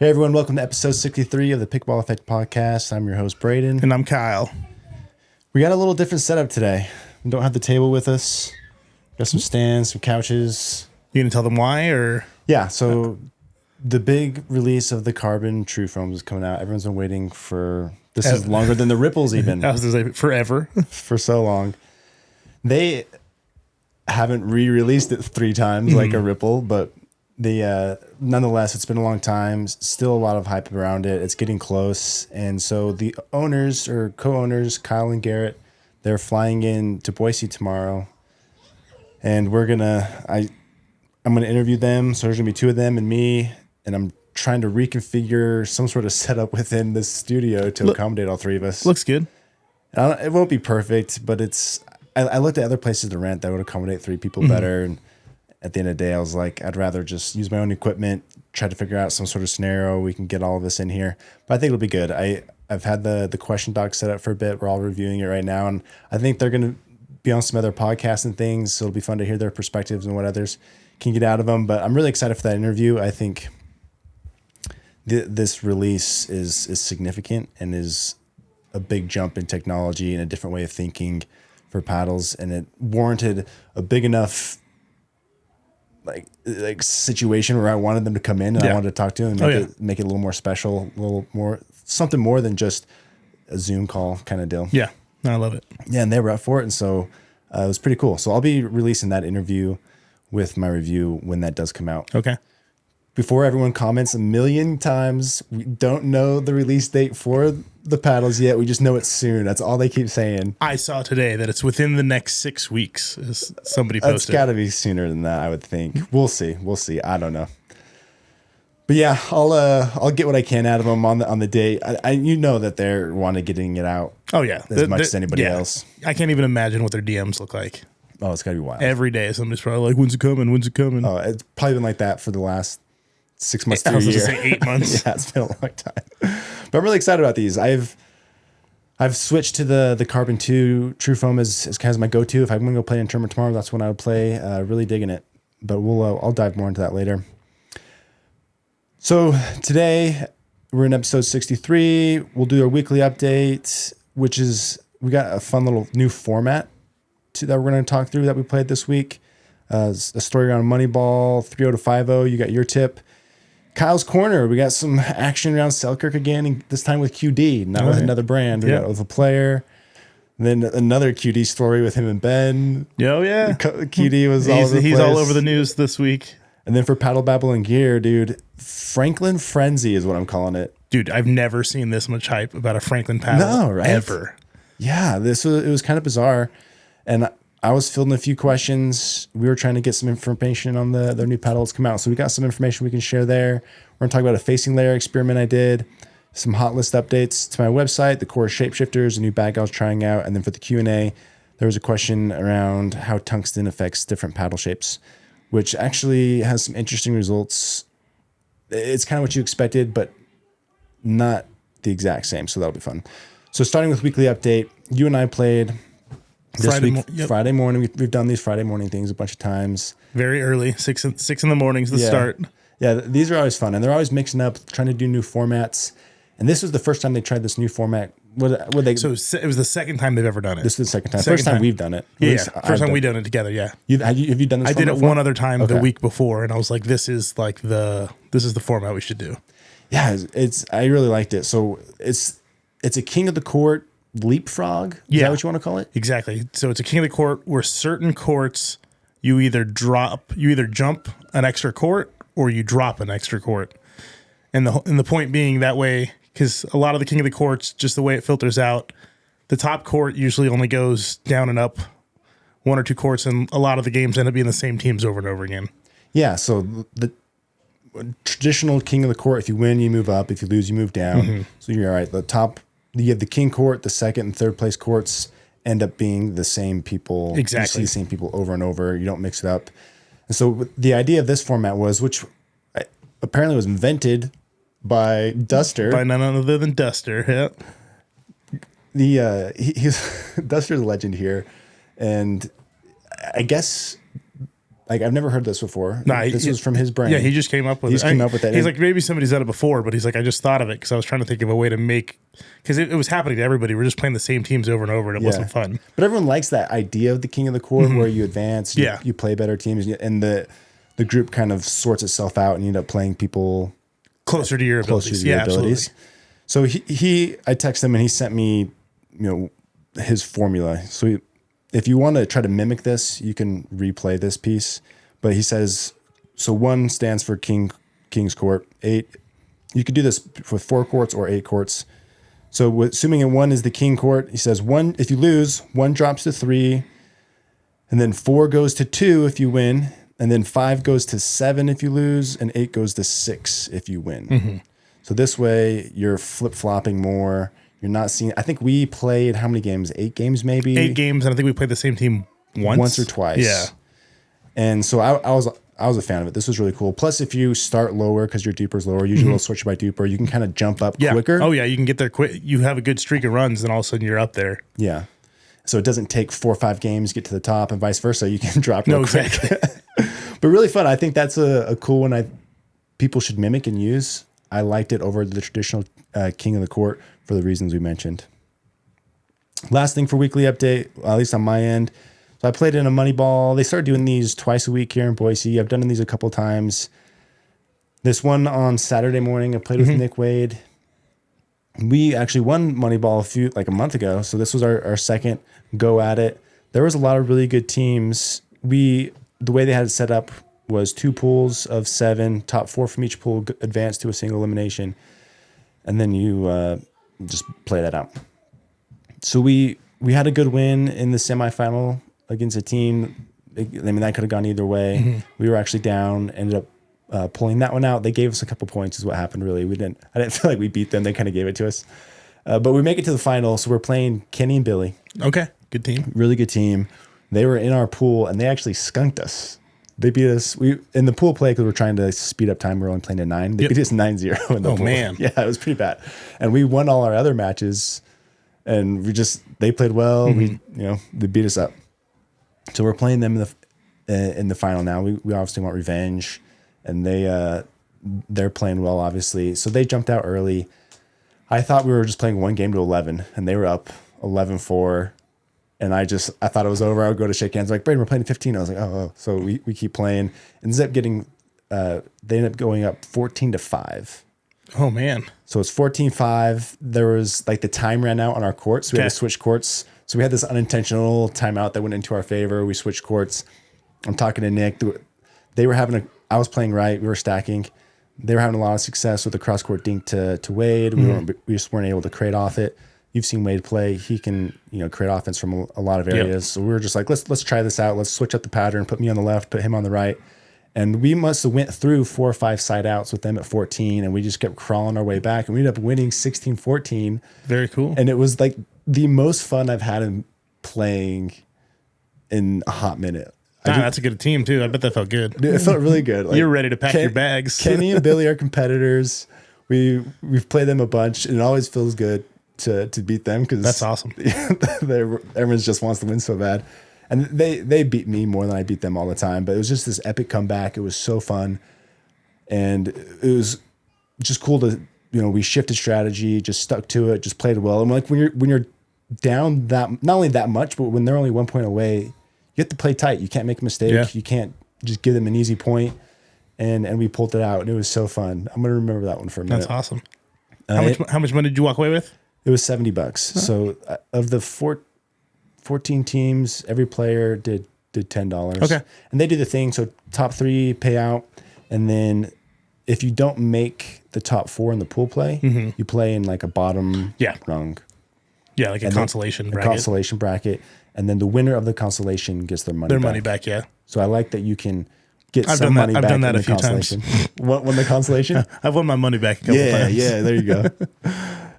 Hey everyone, welcome to episode 63 of the Pickleball Effect podcast. I'm your host, Braydon. And I'm Kyle. We got a little different setup today. We don't have the table with us. Got some stands, some couches. You gonna tell them why, or? Yeah, so the big release of the carbon true foams is coming out. Everyone's been waiting for, this is longer than the ripples even. I was gonna say forever. For so long. They haven't re-released it 3 times like a ripple, but nonetheless, it's been a long time. Still a lot of hype around it. It's getting close. And so the owners or co-owners, Kyle and Garrett, they're flying in to Boise tomorrow. And I'm going to interview them. So there's going to be 2 of them and me. And I'm trying to reconfigure some sort of setup within this studio to accommodate all 3 of us. Looks good. It won't be perfect, but I looked at other places to rent that would accommodate 3 people better. And at the end of the day, I was like, I'd rather just use my own equipment, try to figure out some sort of scenario we can get all of this in here. But I think it'll be good. I've had the question doc set up for a bit. We're all reviewing it right now. And I think they're going to be on some other podcasts and things. So it'll be fun to hear their perspectives and what others can get out of them. But I'm really excited for that interview. I think this release is significant and is a big jump in technology and a different way of thinking for paddles. And it warranted a big enough like situation where I wanted them to come in and I wanted to talk to them and make it a little more special, a little more, something more than just a Zoom call kind of deal. Yeah, I love it. Yeah, and they were up for it. And so it was pretty cool. So I'll be releasing that interview with my review when that does come out. Okay. Before everyone comments a million times, we don't know the release date for the paddles yet. We just know it's soon. That's all they keep saying. I saw today that it's within the next 6 weeks, as somebody posted. It's got to be sooner than that, I would think. We'll see. I don't know. But yeah, I'll get what I can out of them on the date. You know that they're wanting getting it out. Oh yeah, as much as anybody else. I can't even imagine what their DMs look like. Oh, it's got to be wild. Every day, somebody's probably like, "When's it coming? When's it coming?" Oh, it's probably been like that for the last 6 months to a year. I was going to say 8 months. Yeah, it's been a long time. But I'm really excited about these. I've switched to the Carbon 2 True Foam as kind of my go-to. If I'm going to go play in a tournament tomorrow, that's when I would play. Really digging it. But I'll dive more into that later. So today we're in episode 63. We'll do our weekly update, which is we got a fun little new format that we're going to talk through that we played this week. A story around moneyball, 3-0 to 5-0. You got your tip. Kyle's Corner, we got some action around Selkirk again, and this time with QD, not with another brand. We got with a player. And then another QD story with him and Ben. Oh, yeah. QD was all over the place. He's all over the news this week. And then for Paddle, Babble, and Gear, dude, Franklin Frenzy is what I'm calling it. Dude, I've never seen this much hype about a Franklin paddle. No, right? Ever. Yeah, it was kind of bizarre. And I was fielding a few questions. We were trying to get some information on their new paddle that's come out. So we got some information we can share there. We're going to talk about a facing layer experiment I did, some hot list updates to my website, the core shapeshifters, a new bag I was trying out. And then for the Q&A, there was a question around how tungsten affects different paddle shapes, which actually has some interesting results. It's kind of what you expected, but not the exact same. So that'll be fun. So starting with weekly update, you and I played Friday morning. We've done these Friday morning things a bunch of times. Very early, 6 in the morning's the start. Yeah, these are always fun, and they're always mixing up, trying to do new formats. And this was the first time they tried this new format. So it was the second time they've ever done it. This is the second time. First time we've done it. Yeah, first time we've done it together. Yeah. Have you done this? I did it before? one other time the week before, and I was like, "This is the format we should do." Yeah, I really liked it. So it's a king of the court leapfrog. Is that what you want to call it? Exactly. So it's a king of the court where certain courts you either jump an extra court or you drop an extra court. And the point being that way, because a lot of the king of the courts, just the way it filters out, the top court usually only goes down and up 1 or 2 courts, and a lot of the games end up being the same teams over and over again. Yeah, so the traditional king of the court, if you win, you move up. If you lose, you move down. So you're all right. The top, you have the king court, the second and third place courts end up being the same people. Exactly. You see the same people over and over. You don't mix it up. And so the idea of this format was, which apparently was invented by Duster. By none other than Duster, He's Duster's a legend here. And I guess like I've never heard this before. Nah, this was from his brain. Yeah, he just came up with it. He just came up with that. He's like, maybe somebody's done it before, but he's like, I just thought of it because I was trying to think of a way to make, because it was happening to everybody. We're just playing the same teams over and over, and it wasn't fun. But everyone likes that idea of the king of the court where you advance, you play better teams, and the group kind of sorts itself out, and you end up playing people closer to your abilities. Absolutely. So I texted him and he sent me, his formula. So if you want to try to mimic this, you can replay this piece. But he says, so 1 stands for king's court. 8, you could do this with 4 courts or 8 courts. So assuming in 1 is the king court, he says 1, if you lose, 1 drops to 3, and then 4 goes to 2 if you win, and then 5 goes to 7 if you lose, and 8 goes to 6 if you win. So this way you're flip-flopping more. You're not seeing, I think we played how many games? 8 games maybe? 8 games, and I think we played the same team once or twice. Yeah. And so I was a fan of it. This was really cool. Plus, if you start lower because your duper's lower, usually they'll switch you by duper, you can kind of jump up quicker. Oh, yeah, you can get there quick. You have a good streak of runs, and all of a sudden you're up there. Yeah. So it doesn't take 4 or 5 games to get to the top, and vice versa. You can drop real quick. Exactly. But really fun. I think that's a cool one people should mimic and use. I liked it over the traditional king of the court for the reasons we mentioned. Last thing for weekly update, at least on my end. So I played in a moneyball. They started doing these twice a week here in Boise. I've done these a couple times. This one on Saturday morning, I played with Nick Wade. We actually won moneyball a month ago. So this was our second go at it. There was a lot of really good teams. The way they had it set up was 2 pools of 7, top 4 from each pool advance to a single elimination. And then you just play that out. So we had a good win in the semifinal against a team. I mean, that could have gone either way. We were actually down, ended up pulling that one out. They gave us a couple points is what happened, really. I didn't feel like we beat them. They kind of gave it to us. But we make it to the final, so we're playing Kenny and Billy. Okay, good team. Really good team. They were in our pool, and they actually skunked us. They beat us. In the pool play, because we're trying to speed up time, we're only playing to 9. They beat us 9-0 in the pool. Man. Yeah, it was pretty bad. And we won all our other matches, and they played well. They beat us up. So we're playing them in the final now. We obviously want revenge, and they're playing well, obviously. So they jumped out early. I thought we were just playing 1 game to 11, and they were up 11-4. And I thought it was over. I would go to shake hands like, Braydon, we're playing 15. I was like, oh. So we keep playing. Ends up getting, they ended up going up 14-5. Oh, man. So it's 14-5. There was the time ran out on our court. So we had to switch courts. So we had this unintentional timeout that went into our favor. We switched courts. I'm talking to Nick. They were I was playing right. We were stacking. They were having a lot of success with the cross court dink to Wade. We just weren't able to create off it. You've seen Wade play. He can, create offense from a lot of areas. Yep. So we were just like, let's try this out. Let's switch up the pattern. Put me on the left, put him on the right. And we must have went through 4 or 5 side outs with them at 14, and we just kept crawling our way back. And we ended up winning 16-14. Very cool. And it was the most fun I've had in playing in a hot minute. That's a good team too. I bet that felt good. Dude, it felt really good. You're ready to pack your bags. Kenny and Billy are competitors. We've played them a bunch, and it always feels good to beat them because that's awesome. Everyone just wants to win so bad, and they beat me more than I beat them all the time. But it was just this epic comeback. It was so fun, and it was just cool to we shifted strategy, just stuck to it, just played well. And when you're down that not only that much, but when they're only 1 point away, you have to play tight. You can't make a mistake. Yeah. You can't just give them an easy point. And we pulled it out, and it was so fun. I'm gonna remember that one for a minute. That's awesome. How much money did you walk away with? It was $70. Huh. So of the 14 teams, every player did $10. Okay. And they do the thing. So top 3 pay out, and then if you don't make the top 4 in the pool play, you play in a bottom rung. Yeah, like a consolation bracket. Consolation bracket, and then the winner of the consolation gets their money. Their back. money back, yeah. So I like that you can get some money back. I've done that a few times. Won the consolation? I've won my money back a couple times. Yeah, there you go.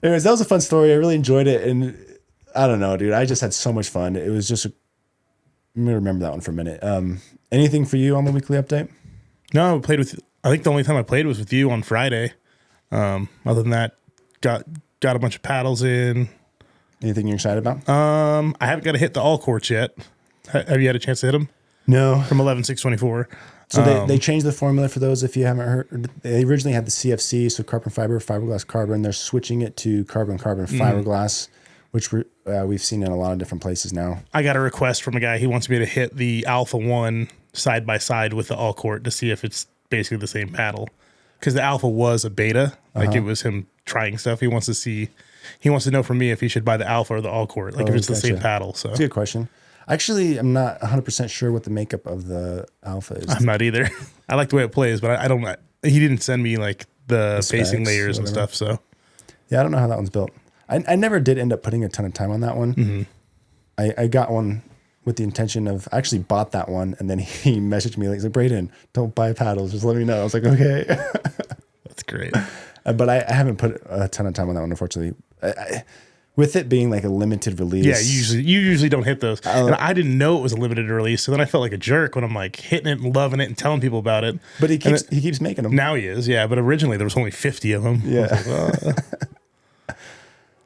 Anyways, that was a fun story. I really enjoyed it, and I don't know, dude. I just had so much fun. It was just. I'm gonna remember that one for a minute. Anything for you on the weekly update? No, I think the only time I played was with you on Friday. Other than that, got a bunch of paddles in. Anything you're excited about? I haven't got to hit the all courts yet. Have you had a chance to hit them? No. from 11.624. So they changed the formula for those. If you haven't heard, they originally had the CFC, so carbon fiber, fiberglass carbon. They're switching it to carbon fiberglass, which we've seen in a lot of different places now. I got a request from a guy. He wants me to hit the Alpha 1 side by side with the All Court to see if it's basically the same paddle. Because the Alpha was a beta, like it was him trying stuff. He wants to know from me if he should buy the Alpha or the All Court, like if it's the same paddle. So that's a good question. Actually, I'm not 100% sure what the makeup of the Alpha is. I'm not either. I like the way it plays, but I don't. He didn't send me like the facing layers and stuff. So yeah, I don't know how that one's built. I never did end up putting a ton of time on that one. Mm-hmm. I got one with the intention of, I actually bought that one, and then he messaged me like, he's like, Braydon, don't buy paddles, just let me know. I was like, okay. That's great. But I haven't put a ton of time on that one, unfortunately. With it being like a limited release. Yeah, you usually don't hit those. And I didn't know it was a limited release, so then I felt like a jerk when I'm like hitting it and loving it and telling people about it. But he keeps making them. Now he is, yeah. But originally there was only 50 of them. Yeah.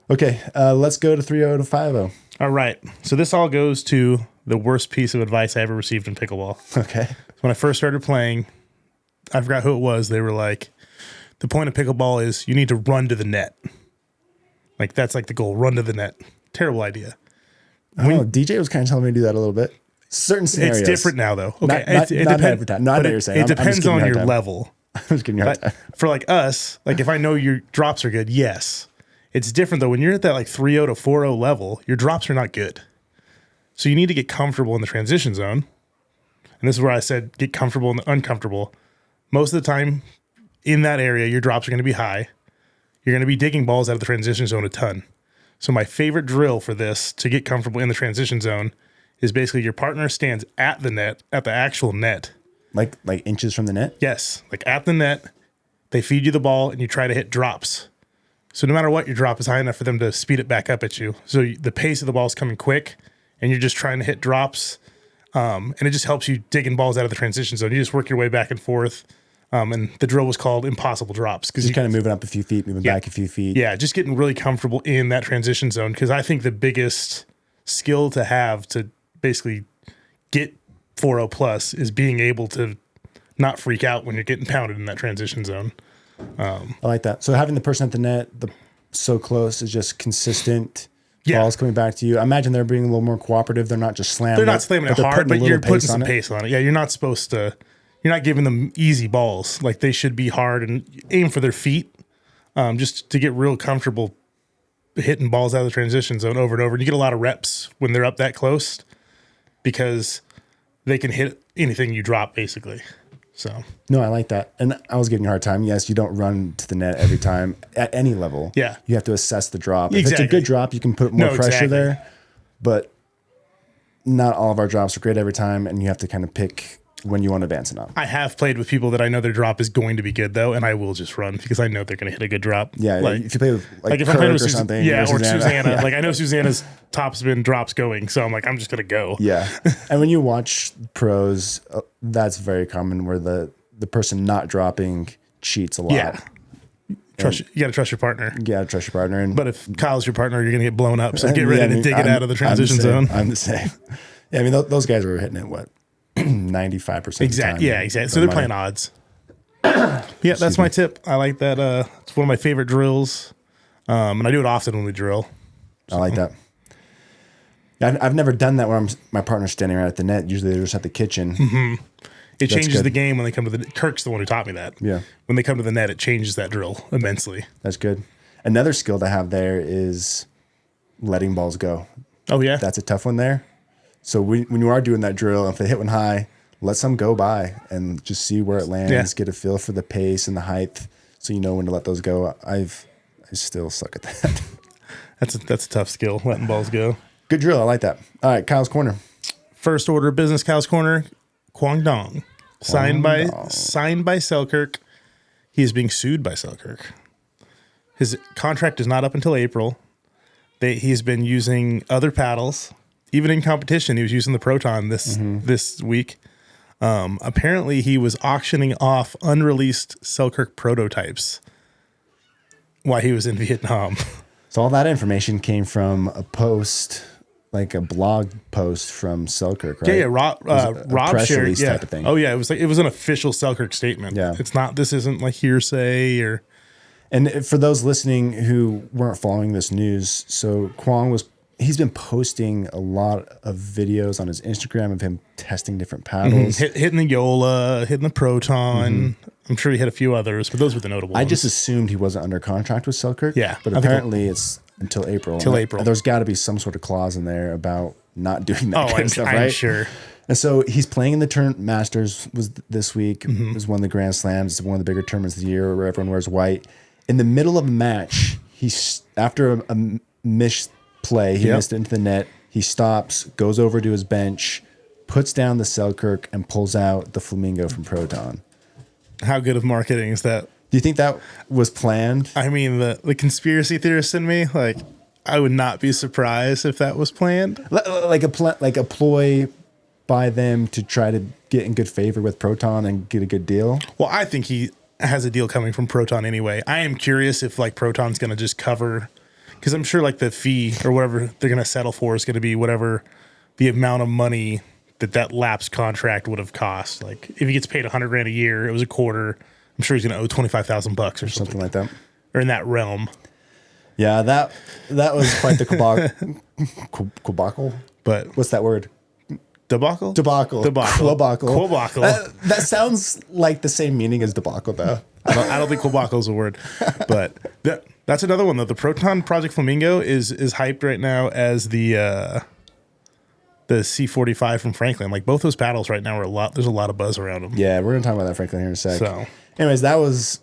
Okay, let's go to 3.0 to 5.0. All right. So this all goes to the worst piece of advice I ever received in pickleball. Okay. When I first started playing, I forgot who it was. They were like, the point of pickleball is you need to run to the net. Like, that's like the goal, run to the net. Terrible idea. DJ was kind of telling me to do that a little bit. Certain scenarios. It's different now, though. Okay, it depends. I know what you're saying. It depends on your level. I'm just giving you a hard time. For like us, like if I know your drops are good, yes. It's different though. When you're at that like 3.0 to 4.0 level, your drops are not good. So you need to get comfortable in the transition zone. And this is where I said get comfortable in the uncomfortable. Most of the time in that area, your drops are going to be high. You're going to be digging balls out of the transition zone a ton. So my favorite drill for this to get comfortable in the transition zone is basically your partner stands at the net, at the actual net. Like inches from the net? Yes. Like at the net, they feed you the ball and you try to hit drops. So no matter what, your drop is high enough for them to speed it back up at you. So the pace of the ball is coming quick and you're just trying to hit drops. And it just helps you digging balls out of the transition zone. You just work your way back and forth. And the drill was called impossible drops. Because you're kind of moving up a few feet, moving back a few feet. Yeah, just getting really comfortable in that transition zone. Because I think the biggest skill to have to basically get 4.0 plus is being able to not freak out when you're getting pounded in that transition zone. I like that. So having the person at the net so close is just consistent balls coming back to you. I imagine they're being a little more cooperative. They're not just slamming. They're not slamming it hard, but you're putting some pace on it. Yeah, you're not supposed to. You're not giving them easy balls. Like they should be hard and aim for their feet, just to get real comfortable hitting balls out of the transition zone over and over. And you get a lot of reps when they're up that close because they can hit anything you drop basically. So no, I like that. And I was giving you a hard time. Yes, you don't run to the net every time at any level. Yeah. You have to assess the drop. If it's a good drop, you can put more pressure there. But not all of our drops are great every time. And you have to kind of pick when you want to advance it up. I have played with people that I know their drop is going to be good though, and I will just run because I know they're going to hit a good drop. Yeah, like, if you play with like if I'm playing with something, or Susanna. Yeah. Like I know Susanna's top spin drops going, so I'm like I'm just going to go. Yeah, and when you watch pros, that's very common where the person not dropping cheats a lot. Yeah, you got to trust your partner. Yeah, trust your partner. But if Kyle's your partner, you're going to get blown up. So get ready to dig it out of the transition zone. I'm the same. Yeah, I mean those guys were hitting it 95%. Exactly. Yeah, exactly. So they're playing odds. Yeah, that's my tip. I like that. It's one of my favorite drills, and I do it often when we drill. So. I like that. I've never done that where my partner's standing right at the net. Usually they're just at the kitchen. Mm-hmm. It changes the game when they come to the. Kirk's the one who taught me that. Yeah. When they come to the net, it changes that drill immensely. That's good. Another skill to have there is letting balls go. Oh yeah, that's a tough one there. So when you are doing that drill, if they hit one high, let some go by and just see where it lands. Yeah. Get a feel for the pace and the height, so you know when to let those go. I still suck at that. That's a tough skill, letting balls go. Good drill. I like that. All right, Kyle's Corner. First order of business, Kyle's Corner. Quang Duong, signed by Selkirk. He is being sued by Selkirk. His contract is not up until April. He's been using other paddles. Even in competition, he was using the Proton this week. Apparently, he was auctioning off unreleased Selkirk prototypes while he was in Vietnam. So all that information came from a post like a blog post from Selkirk, right? Yeah, Rob press shared. release Yeah. type of thing. Oh yeah, it was an official Selkirk statement. Yeah. This isn't like hearsay or. And for those listening who weren't following this news, so he's been posting a lot of videos on his Instagram of him testing different paddles. Hitting the Yola, hitting the Proton. I'm sure he hit a few others, but those were the notable ones. I just assumed he wasn't under contract with Selkirk. Yeah, But apparently it's until April. There's got to be some sort of clause in there about not doing that kind of stuff, right? I'm sure. And so he's playing in the Tournament Masters was this week. It was one of the Grand Slams. It's one of the bigger tournaments of the year where everyone wears white. In the middle of a match, after a missed play, he missed it into the net. He stops, goes over to his bench, puts down the Selkirk, and pulls out the Flamingo from Proton. How good of marketing is that? Do you think that was planned? I mean, the conspiracy theorist in me, like, I would not be surprised if that was planned. Like a ploy by them to try to get in good favor with Proton and get a good deal? Well, I think he has a deal coming from Proton anyway. I am curious if like Proton's going to just cover, because I'm sure like the fee or whatever they're going to settle for is going to be whatever the amount of money that lapse contract would have cost. Like if he gets paid $100,000 a year, it was a quarter. I'm sure he's going to owe $25,000 or something like that, or in that realm. Yeah, that was quite the quabacle. But what's that word? Debacle. That sounds like the same meaning as debacle, though. I don't think quabacle is a word, but that's another one though. The Proton Project Flamingo is hyped right now as the C45 from Franklin. Like both those paddles right now there's a lot of buzz around them. Yeah, we're gonna talk about that Franklin here in a sec. So, anyways, that was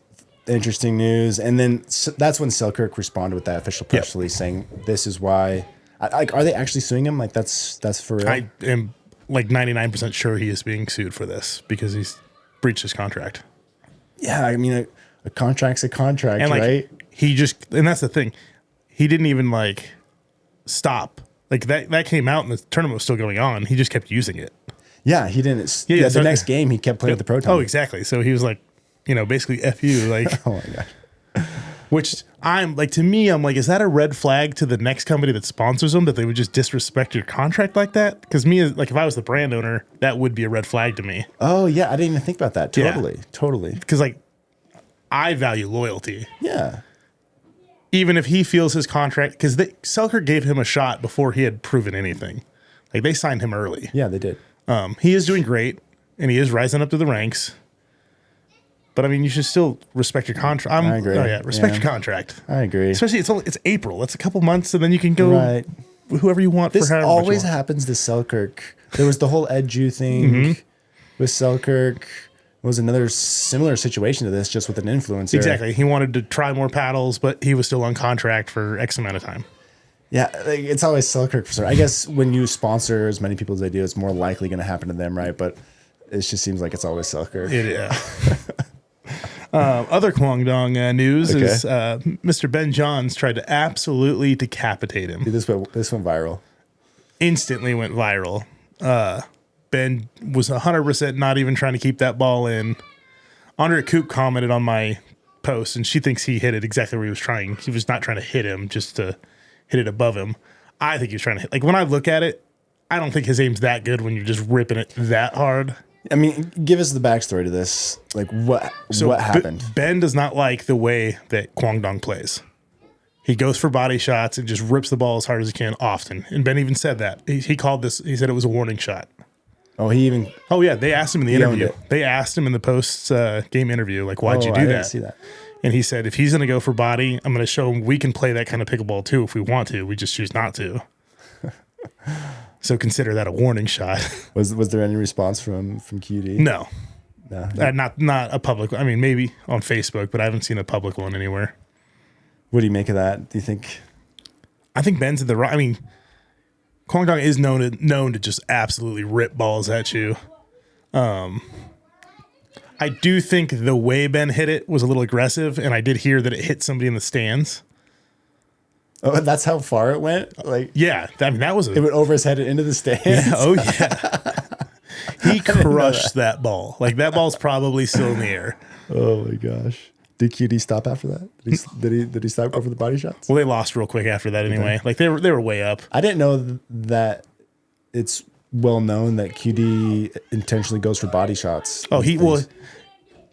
interesting news, and then that's when Selkirk responded with that official press release saying this is why. Are they actually suing him? Like that's for real? I am like 99% sure he is being sued for this because he's breached his contract. Yeah, I mean a contract's a contract, and like, right? And that's the thing. He didn't even like stop. Like that came out and the tournament was still going on. He just kept using it. Yeah, he didn't. Yeah, the next game he kept playing with the Proton. Oh, exactly. So he was like, basically F you. Like, oh my God. Which I'm like, to me, I'm like, is that a red flag to the next company that sponsors them that they would just disrespect your contract like that? Because like, if I was the brand owner, that would be a red flag to me. Oh yeah, I didn't even think about that. Totally. Because like, I value loyalty. Yeah. Even if he feels his contract, because Selkirk gave him a shot before he had proven anything. Like they signed him early. Yeah, they did. He is doing great, and he is rising up to the ranks. But I mean, you should still respect your contract. I agree. Oh yeah, respect your contract. I agree. Especially it's April. It's a couple months, and then you can go whoever you want. This for however always much you want. happens to Selkirk. There was the whole Ed Jew thing with Selkirk. It was another similar situation to this, just with an influencer. Exactly. He wanted to try more paddles, but he was still on contract for X amount of time. Yeah, it's always Selkirk for sure. I guess when you sponsor as many people as they do, it's more likely going to happen to them, right? But it just seems like it's always Selkirk. Other Quang Duong news is Mr. Ben Johns tried to absolutely decapitate him. Dude, this went viral. Instantly went viral. Ben was 100% not even trying to keep that ball in. Andrea Koop commented on my post, and she thinks he hit it exactly where he was trying. He was not trying to hit him, just to hit it above him. I think he was trying to hit. Like when I look at it, I don't think his aim's that good when you're just ripping it that hard. I mean, give us the backstory to this. Like what happened? Ben does not like the way that Quang Duong plays. He goes for body shots and just rips the ball as hard as he can often. And Ben even said that. He called this, he said it was a warning shot. Oh, Oh, yeah. They asked him in the interview. They asked him in the post-game interview, like, why'd you do that? I didn't see that. And he said, if he's going to go for body, I'm going to show him we can play that kind of pickleball too if we want to. We just choose not to. So consider that a warning shot. Was there any response from QD? No. Not a public. I mean, maybe on Facebook, but I haven't seen a public one anywhere. What do you make of that? Do you think? I think Ben's at the right. I mean, Quang Duong is known to just absolutely rip balls at you. I do think the way Ben hit it was a little aggressive, and I did hear that it hit somebody in the stands. Oh, that's how far it went? Like, yeah, I mean, that was it went over his head and into the stands. Yeah, oh yeah. He crushed that ball. Like that ball's probably still in the air. Oh my gosh. Did QD stop after that? Did he stop going for the body shots? Well, they lost real quick after that anyway. Like they were way up. I didn't know that it's well known that QD intentionally goes for body shots. Oh,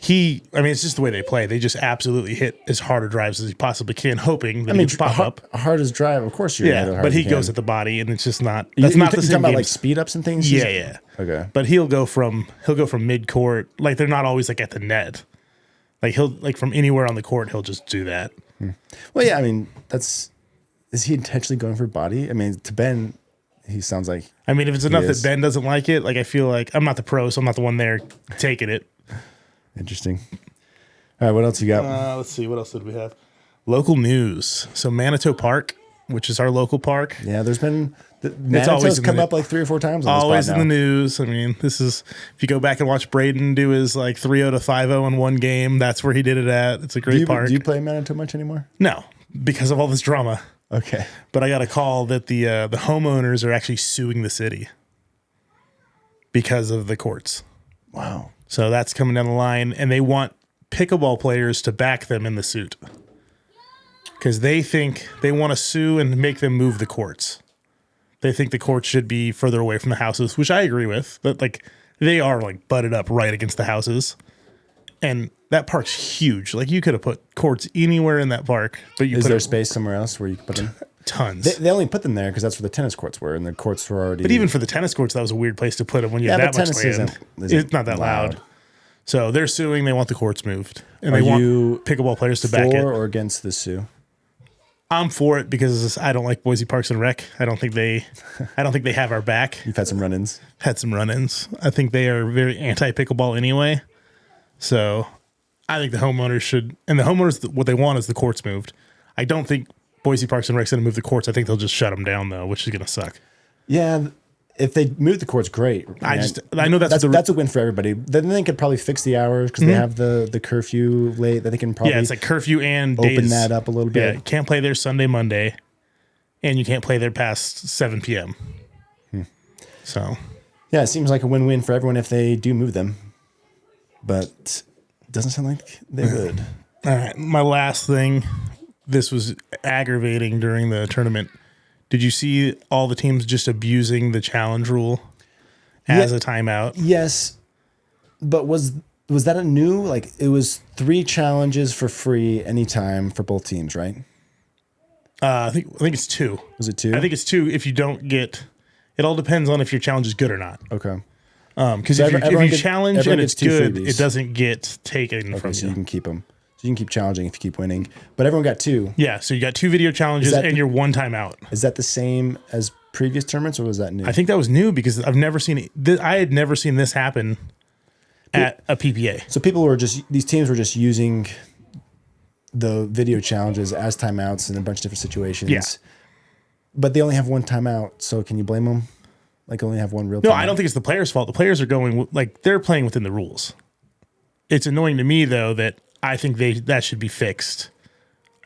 I mean, it's just the way they play. They just absolutely hit as hard a drives as he possibly can, hoping that he can pop up. Hard as drive, of course you're Yeah, but he goes at the body, and it's just not. That's not the same. You're talking about like speed ups and things. Yeah. Okay. But he'll go from mid court. Like they're not always like at the net. Like he'll like from anywhere on the court, he'll just do that. Well, yeah. I mean, is he intentionally going for body? I mean, to Ben, he sounds like. I mean, if it's enough that Ben doesn't like it, like I feel like I'm not the pro, so I'm not the one there taking it. Interesting. All right, what else you got? Let's see. What else did we have? Local news. So Manitou Park, which is our local park. Yeah, there's been Manitou's come up like 3 or 4 times. Always in the news. I mean, this is if you go back and watch Braydon do his like 3-0 to 5-0 in one game, that's where he did it at. It's a great park. Do you play Manitou much anymore? No, because of all this drama. Okay. But I got a call that the homeowners are actually suing the city because of the courts. Wow. So that's coming down the line, and they want pickleball players to back them in the suit because they think they want to sue and make them move the courts. They think the courts should be further away from the houses, which I agree with, but like they are like butted up right against the houses, and that park's huge. Like you could have put courts anywhere in that park, but is there space somewhere else where you can put them? Tons. They only put them there because that's where the tennis courts were, and the courts were already. But even for the tennis courts, that was a weird place to put them when you have that much land. It's not that loud. So they're suing. They want the courts moved, and they want pickleball players to back it. For or against the sue? I'm for it because I don't like Boise Parks and Rec. I don't think they have our back. You've had some run-ins. Had some run-ins. I think they are very anti-pickleball anyway. So I think the homeowners should, and the homeowners, what they want is the courts moved. I don't think Boise Parks and Rec's going to move the courts. I think they'll just shut them down though, which is going to suck. Yeah, if they move the courts, great. I know that's a win for everybody. Then they could probably fix the hours because they have the curfew late. That they can probably it's like curfew and open days. that up a little bit. Yeah, you can't play there Sunday, Monday, and you can't play there past 7 p.m. So yeah, it seems like a win-win for everyone if they do move them, but it doesn't sound like they would. All right, my last thing. This was aggravating during the tournament. Did you see all the teams just abusing the challenge rule as a timeout? Yes, but was that a new, like it was 3 challenges for free anytime for both teams, right? I think it's 2. Was it 2? I think it's 2 if you don't get. It all depends on if your challenge is good or not. Okay. Because So if you challenge and it's good, freebies. It doesn't get taken from So you. you can keep them. So you can keep challenging if you keep winning. But everyone got 2. Yeah, so you got 2 video challenges and you're 1 timeout. Is that the same as previous tournaments, or was that new? I think that was new because I've never seen it. I had never seen this happen at a PPA. So these teams were just using the video challenges as timeouts in a bunch of different situations. Yeah. But they only have 1 timeout, so can you blame them? Like only have 1 real timeout? No, I don't think it's the players' fault. The players are going like they're playing within the rules. It's annoying to me though that I think that should be fixed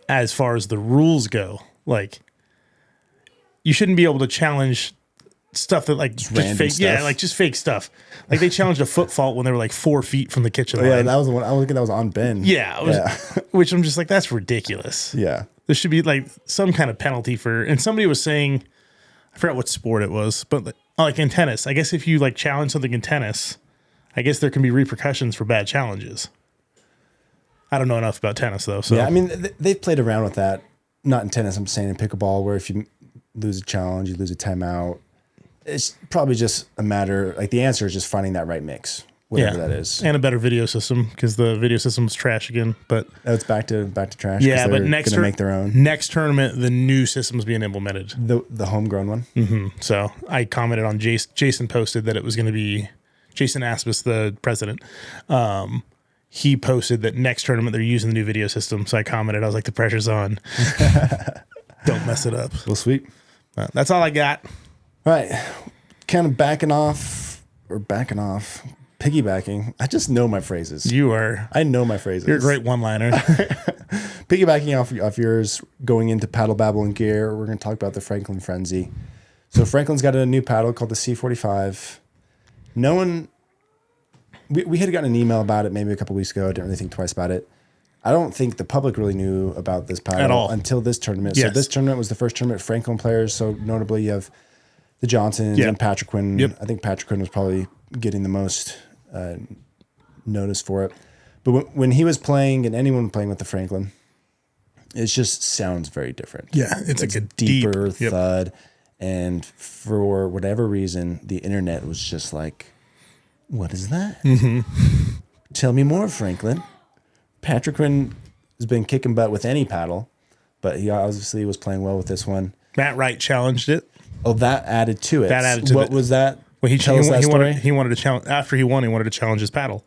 as far as the rules go. Like you shouldn't be able to challenge stuff that like just fake stuff. Yeah, like just fake stuff. Like they challenged a foot fault when they were like 4 feet from the kitchen line. Yeah, that was the one I was thinking that was on Ben. Yeah, which I'm just like, that's ridiculous. Yeah. There should be like some kind of penalty for, and somebody was saying, I forgot what sport it was, but like in tennis, I guess if you like challenge something in tennis, I guess there can be repercussions for bad challenges. I don't know enough about tennis though. So yeah, I mean they've played around with that. Not in tennis, I'm saying in pickleball, where if you lose a challenge, you lose a timeout. It's probably just a matter, like the answer is just finding that right mix, whatever that is, and a better video system because the video system's trash again. But it's back to trash. Yeah, but next gonna make their own. Next tournament, the new system's being implemented. The homegrown one. Mm-hmm. So I commented on Jason posted that it was going to be Jason Aspis, the president. He posted that next tournament they're using the new video system. So I commented, I was like, the pressure's on. Don't mess it up. Well, sweet. That's all I got. All right. Kind of piggybacking. I just know my phrases. I know my phrases. You're a great one-liner. Piggybacking off yours, going into paddle, babble, and gear, we're going to talk about the Franklin Frenzy. So Franklin's got a new paddle called the C45. No one... We had gotten an email about it maybe a couple weeks ago. I didn't really think twice about it. I don't think the public really knew about this paddle At all. until this tournament. So Yes. this tournament was the first tournament Franklin players. So notably, you have the Johnsons Yep. and Patrick Quinn. Yep. I think Patrick Quinn was probably getting the most notice for it. But when he was playing, and anyone playing with the Franklin, it just sounds very different. Yeah, it's like a deeper deep, yep. thud. And for whatever reason, the internet was just like, what is that? Mm-hmm. Tell me more, Franklin. Patrick Quinn has been kicking butt with any paddle, but he obviously was playing well with this one. Matt Wright challenged it. Oh, that added to it. That added to what it. was that? Well, Tell us that story. he wanted to challenge after he won. He wanted to challenge his paddle.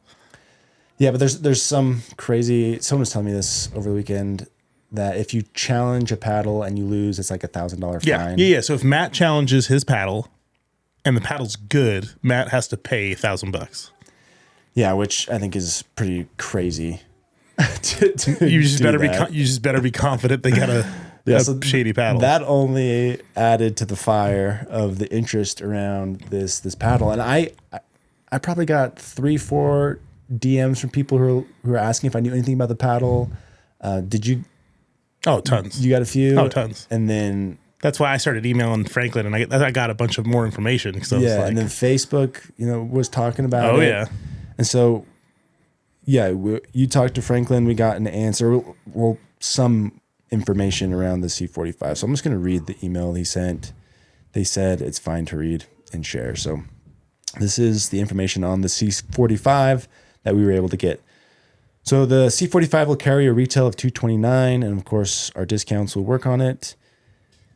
Yeah, but there's some crazy. Someone was telling me this over the weekend that if you challenge a paddle and you lose, it's like $1,000 fine. Yeah. So if Matt challenges his paddle, and the paddle's good, Matt has to pay $1,000. Yeah, which I think is pretty crazy. You just better be confident they got a shady paddle. That only added to the fire of the interest around this paddle, and I probably got 3-4 DMs from people who are asking if I knew anything about the paddle. Did you? Oh, tons. You got a few? Oh, tons. And then that's why I started emailing Franklin, and I got a bunch of more information. So yeah, and then Facebook, was talking about it. Oh yeah. And so, yeah, you talked to Franklin. We got an answer. Well, some information around the C45. So I'm just going to read the email he sent. They said it's fine to read and share. So this is the information on the C45 that we were able to get. So the C45 will carry a retail of $229, and of course our discounts will work on it.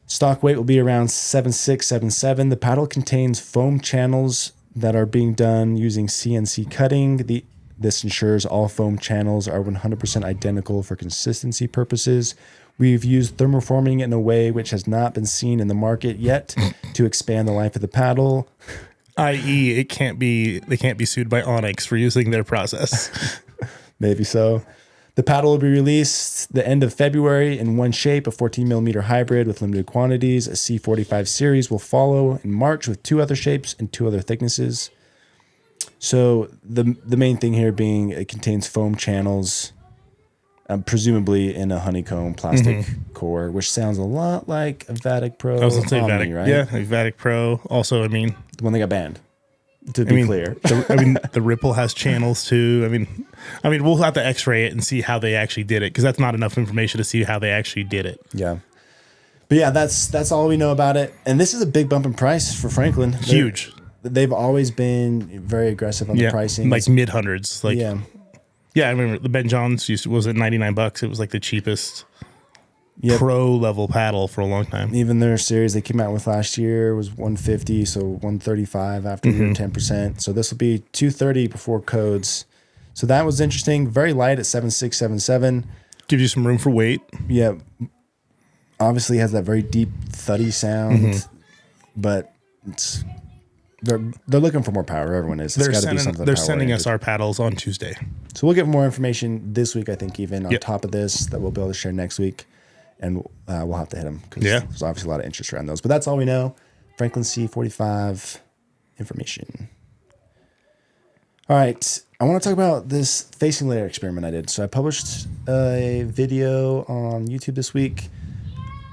Stock weight will be around 7.6, 7.7. The paddle contains foam channels that are being done using CNC cutting. This ensures all foam channels are 100% identical for consistency purposes. We've used thermoforming in a way which has not been seen in the market yet to expand the life of the paddle. I.e., they can't be sued by Onyx for using their process. Maybe so. The paddle will be released the end of February in one shape, a 14mm hybrid with limited quantities. A C45 series will follow in March with 2 other shapes and 2 other thicknesses. So the main thing here being it contains foam channels, presumably in a honeycomb plastic core, which sounds a lot like a Vatic Pro. I was going to say Omni, Vatic, right? Yeah, like Vatic Pro. Also, the one that got banned. To be clear, the Ripple has channels too. I mean, we'll have to X-ray it and see how they actually did it, because that's not enough information to see how they actually did it. Yeah, but yeah, that's all we know about it. And this is a big bump in price for Franklin. Huge. They've always been very aggressive on the pricing, like mid-hundreds. Like yeah. I remember the Ben Johns was at $99. It was like the cheapest pro level paddle for a long time. Even their series they came out with last year was $150, so $135 after your 10%. So this will be $230 before codes. So that was interesting. Very light at 7.6, 7.7. Gives you some room for weight. Yeah. Obviously has that very deep thuddy sound, but they're looking for more power. Everyone is. It's got to be something. They're sending us our paddles on Tuesday. So we'll get more information this week, I think, even on top of this that we'll be able to share next week. And we'll have to hit them because there's obviously a lot of interest around those. But that's all we know. Franklin C45 information. All right. I want to talk about this facing layer experiment I did. So I published a video on YouTube this week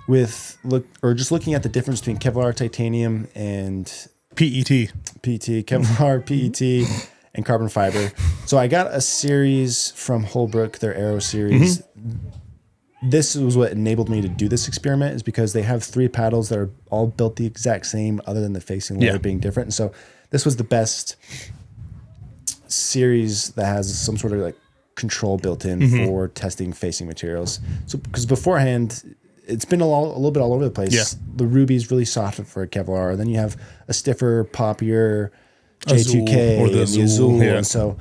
with looking at the difference between Kevlar titanium and PET. Kevlar, PET, and carbon fiber. So I got a series from Holbrook, their Aero series. This was what enabled me to do this experiment, is because they have 3 paddles that are all built the exact same other than the facing layer being different. And so this was the best series that has some sort of like control built in for testing facing materials. So because beforehand, it's been a little bit all over the place. Yeah. The Ruby's really soft for a Kevlar. Then you have a stiffer, poppier J2K or the Azul. Yeah. And so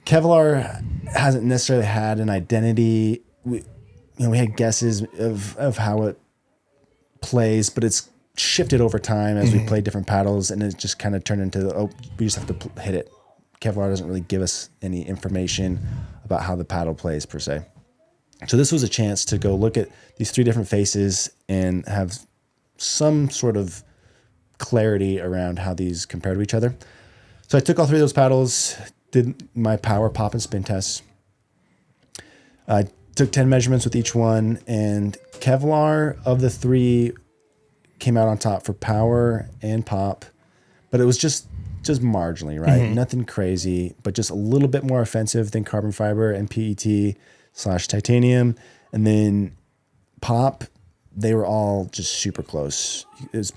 Kevlar hasn't necessarily had an identity. We had guesses of how it plays, but it's shifted over time as we played different paddles, and it just kind of turned into, we just have to hit it. Kevlar doesn't really give us any information about how the paddle plays per se. So this was a chance to go look at these 3 different faces and have some sort of clarity around how these compare to each other. So I took all 3 of those paddles, did my power, pop, and spin tests. I took 10 measurements with each one, and Kevlar of the three came out on top for power and pop, but it was just marginally, right? Nothing crazy, but just a little bit more offensive than carbon fiber and PET/titanium. And then pop, they were all just super close. It's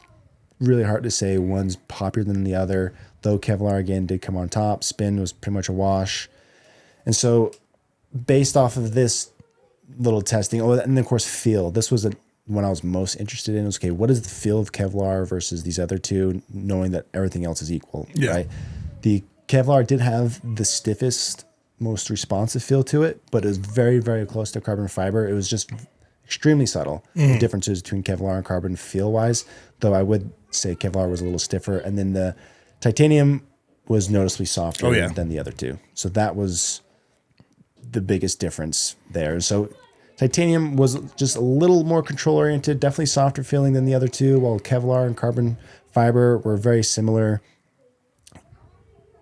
really hard to say one's poppier than the other, though Kevlar again did come on top. Spin was pretty much a wash. And so based off of this little testing, and then of course feel, this was one I was most interested in. Was, okay, what is the feel of Kevlar versus these other two, knowing that everything else is equal, right? The Kevlar did have the stiffest, most responsive feel to it, but it was very, very close to carbon fiber. It was just extremely subtle, the differences between Kevlar and carbon feel-wise, though I would say Kevlar was a little stiffer. And then the titanium was noticeably softer than the other two. So that was the biggest difference there. So titanium was just a little more control-oriented, definitely softer feeling than the other two, while Kevlar and carbon fiber were very similar.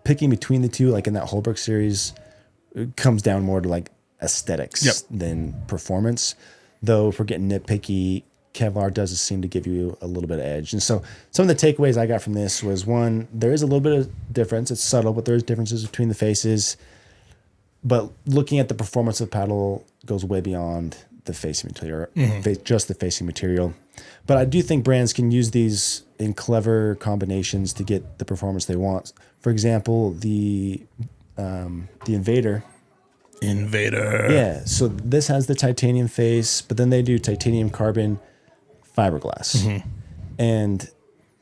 Picking between the two, like in that Holbrook series, it comes down more to like aesthetics than performance. Though if we're getting nitpicky, Kevlar does seem to give you a little bit of edge. And so some of the takeaways I got from this was, one, there is a little bit of difference. It's subtle, but there's differences between the faces. But looking at the performance of the paddle goes way beyond the facing material, just the facing material. But I do think brands can use these in clever combinations to get the performance they want. For example, the Invader. Yeah, so this has the titanium face, but then they do titanium carbon fiberglass. And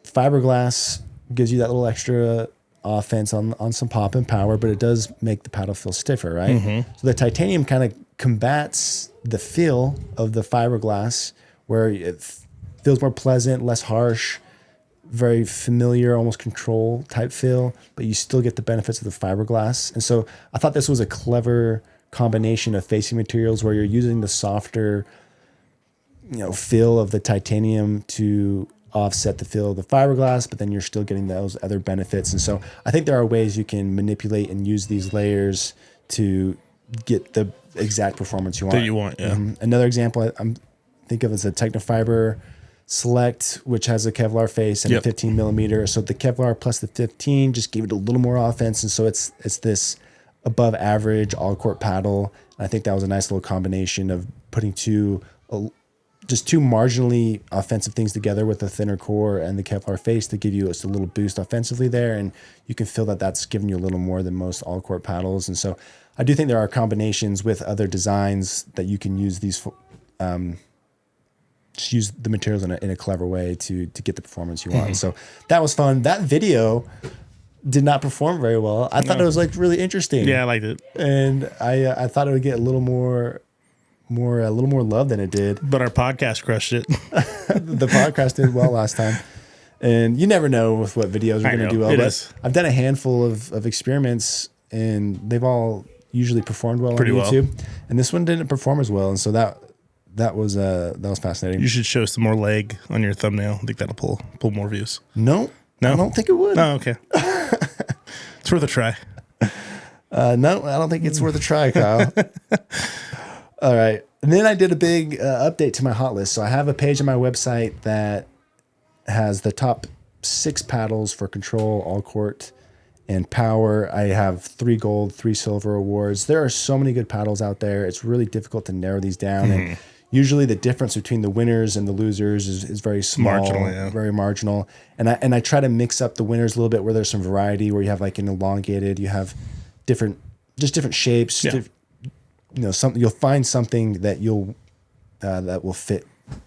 fiberglass gives you that little extra offense on some pop and power, but it does make the paddle feel stiffer, right? So the titanium kind of combats the feel of the fiberglass, where it feels more pleasant, less harsh, very familiar, almost control type feel, but you still get the benefits of the fiberglass. And so I thought this was a clever combination of facing materials where you're using the softer, feel of the titanium to offset the feel of the fiberglass, but then you're still getting those other benefits. And so I think there are ways you can manipulate and use these layers to get the exact performance you want. Another example I'm think of as a Technofiber Select, which has a Kevlar face and a 15 millimeter. So the Kevlar plus the 15 just gave it a little more offense. And so it's this above average all court paddle. And I think that was a nice little combination of putting two marginally offensive things together with the thinner core and the Kevlar face to give you just a little boost offensively there. And you can feel that that's giving you a little more than most all court paddles. And so I do think there are combinations with other designs that you can use these, just use the materials in a clever way to get the performance you want. And so that was fun. That video did not perform very well. I thought it was like really interesting. Yeah, I liked it. And I thought it would get a little more love than it did. But our podcast crushed it. The podcast did well last time. And you never know with what videos are going to do well. But I've done a handful of experiments, and they've all usually performed well pretty on YouTube. Well. And this one didn't perform as well. And so that was fascinating. You should show some more leg on your thumbnail. I think that'll pull more views. No, I don't think it would. Oh, okay. It's worth a try. No, I don't think it's worth a try, Kyle. All right. And then I did a big update to my hot list. So I have a page on my website that has the top 6 paddles for control, all court, and power. I have 3 gold, 3 silver awards. There are so many good paddles out there. It's really difficult to narrow these down. And usually the difference between the winners and the losers is very small, very marginal. And I try to mix up the winners a little bit where there's some variety, where you have like an elongated, you have different shapes. You'll find something that that will fit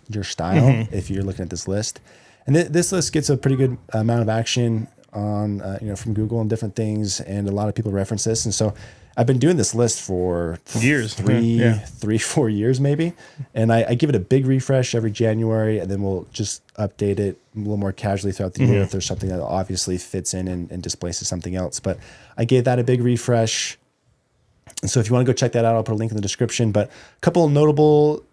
your style if you're looking at this list. And this list gets a pretty good amount of action on from Google and different things, and a lot of people reference this. And so I've been doing this list for years, 4 years maybe, and I give it a big refresh every January, and then we'll just update it a little more casually throughout the year if there's something that obviously fits in and displaces something else. But I gave that a big refresh. And so if you want to go check that out, I'll put a link in the description. But a couple of notable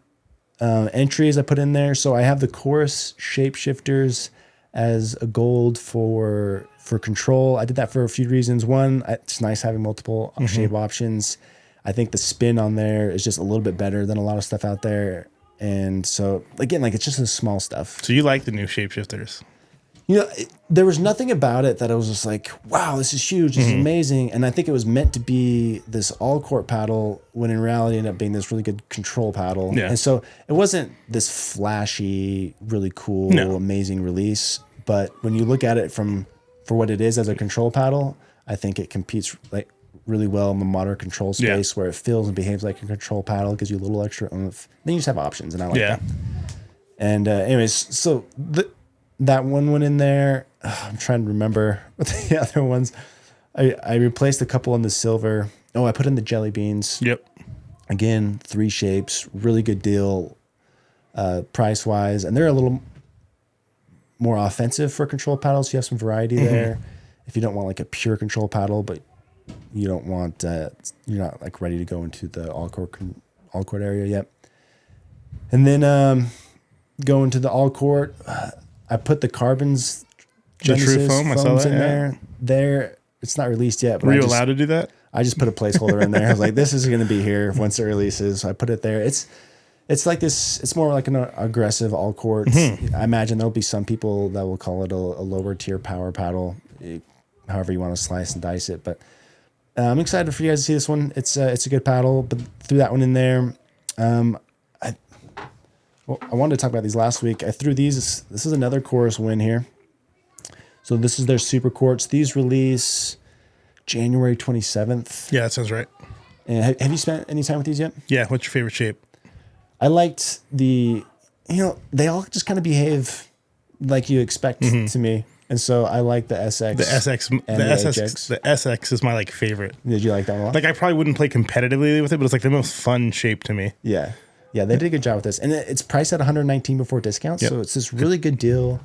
entries I put in there. So I have the Chorus Shapeshifters as a gold for control. I did that for a few reasons. One, it's nice having multiple shape options. I think the spin on there is just a little bit better than a lot of stuff out there. And so again, like it's just the small stuff. So you like the new shapeshifters? There was nothing about it that I was just like, wow, this is huge. This is amazing. And I think it was meant to be this all court paddle when in reality it ended up being this really good control paddle. Yeah. And so it wasn't this flashy, really cool, amazing release. But when you look at it for what it is as a control paddle, I think it competes like really well in the modern control space where it feels and behaves like a control paddle, gives you a little extra oomph. Then you just have options, and I like that. And anyways, so that one went in there. I'm trying to remember what the other ones. I replaced a couple in the silver. Oh, I put in the jelly beans. Yep. Again, 3 shapes, really good deal, price wise, and they're a little more offensive for control paddles. You have some variety there. If you don't want like a pure control paddle, but you don't want you're not like ready to go into the all court area yet. And then going to the all court, I put the carbons, the true foam. I saw that in there. There, it's not released yet. But were you allowed to do that? I just put a placeholder in there. I was like, this is going to be here once it releases. So I put it there. It's like this. It's more like an aggressive all court. I imagine there'll be some people that will call it a lower tier power paddle, however you want to slice and dice it. But I'm excited for you guys to see this one. It's a good paddle. But threw that one in there. I wanted to talk about these last week. I threw these. This is another chorus win here. So this is their Supercourts. These release January 27th. Yeah, that sounds right. And have you spent any time with these yet? Yeah. What's your favorite shape? I liked they all just kind of behave like you expect to me. And so I like the SX. The SX, and the SX, the SX is my like favorite. Did you like that one a lot? Like I probably wouldn't play competitively with it, but it's like the most fun shape to me. Yeah. Yeah, they did a good job with this. And it's priced at $119 before discounts. So it's this really good deal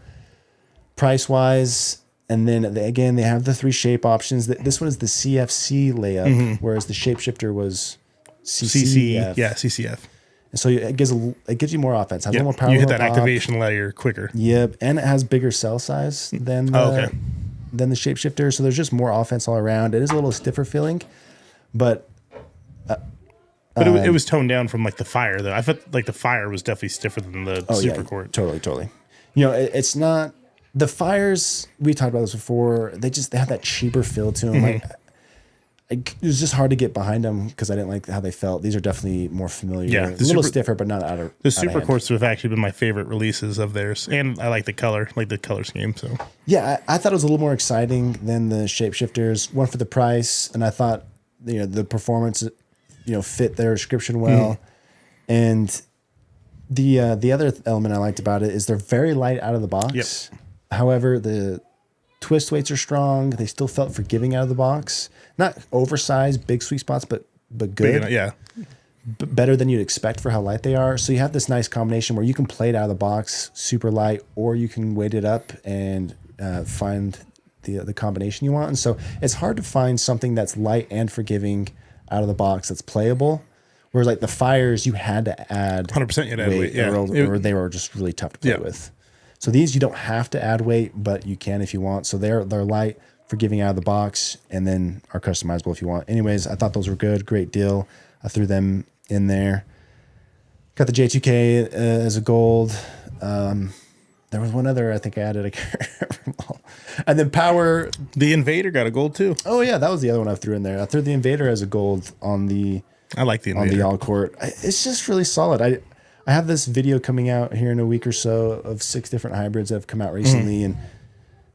price-wise. And then, they have the 3 shape options. This one is the CFC layup, whereas the shapeshifter was CCF. Yeah, CCF. And so it gives you more offense. Has a little more power. You hit that activation layer quicker. Yep, and it has bigger cell size than the shapeshifter. So there's just more offense all around. It is a little stiffer feeling, but... But it was toned down from like the fire though. I felt like the fire was definitely stiffer than the Supercourt. Totally. It's not the fires. We talked about this before. They have that cheaper feel to them. It was just hard to get behind them because I didn't like how they felt. These are definitely more familiar. Yeah, a little stiffer, but not out of the Supercourts have actually been my favorite releases of theirs, and I like the color scheme. So yeah, I thought it was a little more exciting than the shapeshifters. One for the price, and I thought the performance. Fit their description well. And the other element I liked about it is they're very light out of the box. Yep. However, the twist weights are strong. They still felt forgiving out of the box. Not oversized, big sweet spots, but good. Better than you'd expect for how light they are. So you have this nice combination where you can play it out of the box, super light, or you can weight it up and find the combination you want. And so it's hard to find something that's light and forgiving out of the box that's playable, whereas like the fires you had to add 100% you had weight, or they were just really tough to play with. So these you don't have to add weight, but you can if you want. So they're light, forgiving out of the box, and then are customizable if you want. Anyways, I thought those were good, great deal. I threw them in there. Got the J2K as a gold. There was one other I think I added. I can't remember. And then Power. The Invader got a gold too. Oh yeah, that was the other one I threw in there. I threw the Invader as a gold on the. I like the Invader. On the all court. It's just really solid. I have this video coming out here in a week or so of 6 different hybrids that have come out recently, and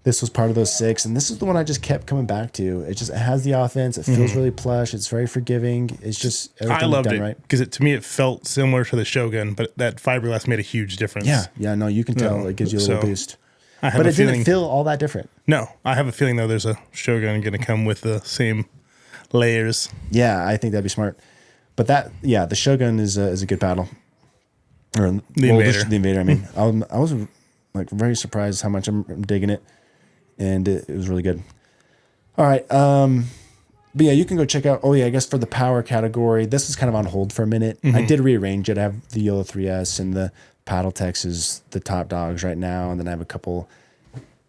this was part of those 6. And this is the one I just kept coming back to. It has the offense. It feels really plush. It's very forgiving. It's just everything I loved done it right. because to me it felt similar to the Shogun, but that fiberglass made a huge difference. Yeah. No, you can tell it gives you a little boost. But it didn't feel all that different. No, I have a feeling though there's a Shogun going to come with the same layers. Yeah, I think that'd be smart. But the Shogun is a good paddle. Or the Invader. The Invader. I mean, I was like very surprised how much I'm digging it, and it was really good. All right, but yeah, you can go check out. Oh yeah, I guess for the power category, this is kind of on hold for a minute. I did rearrange it. I have the Yolo 3S and the Paddle Tex is the top dogs right now, and then I have a couple